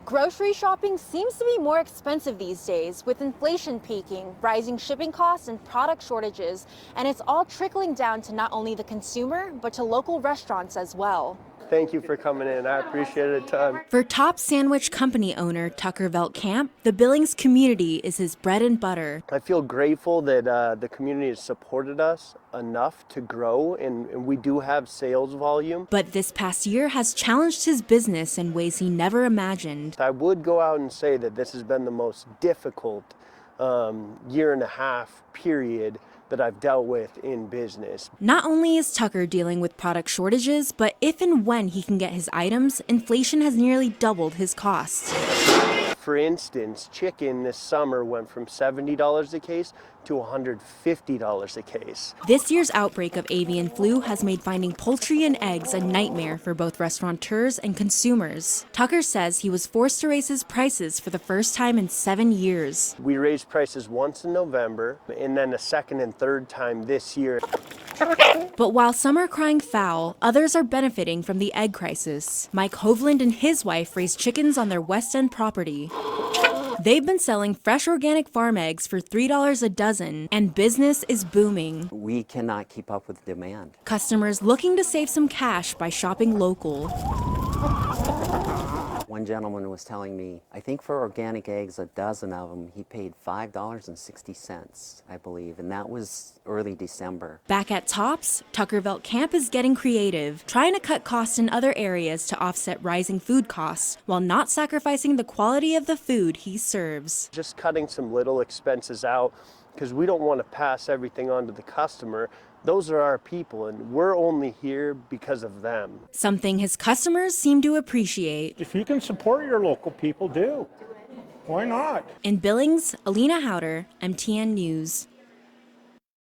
Grocery shopping seems to be more expensive these days, with inflation peaking, rising shipping costs, and product shortages. And it's all trickling down to not only the consumer, but to local restaurants as well. Thank you for coming in. I appreciate it a ton. For top sandwich company owner Tucker Veltkamp, the Billings community is his bread and butter. I feel grateful that the community has supported us enough to grow, and we do have sales volume. But this past year has challenged his business in ways he never imagined. I would go out and say that this has been the most difficult year and a half period that I've dealt with in business. Not only is Tucker dealing with product shortages, but if and when he can get his items, inflation has nearly doubled his costs. For instance, chicken this summer went from $70 a case to $150 a case. This year's outbreak of avian flu has made finding poultry and eggs a nightmare for both restaurateurs and consumers. Tucker says he was forced to raise his prices for the first time in 7 years. We raised prices once in November and then a second and third time this year. But while some are crying foul, others are benefiting from the egg crisis. Mike Hovland and his wife raise chickens on their West End property. They've been selling fresh organic farm eggs for $3 a dozen, and business is booming. We cannot keep up with demand. Customers looking to save some cash by shopping local. One gentleman was telling me, I think for organic eggs, a dozen of them, he paid $5.60, I believe, and that was early December. Back at Tops, Tucker Veltkamp is getting creative, trying to cut costs in other areas to offset rising food costs, while not sacrificing the quality of the food he serves. Just cutting some little expenses out, because we don't want to pass everything on to the customer. Those are our people, and we're only here because of them. Something his customers seem to appreciate. If you can support your local people, do. Why not? In Billings, Alina Howder, MTN News.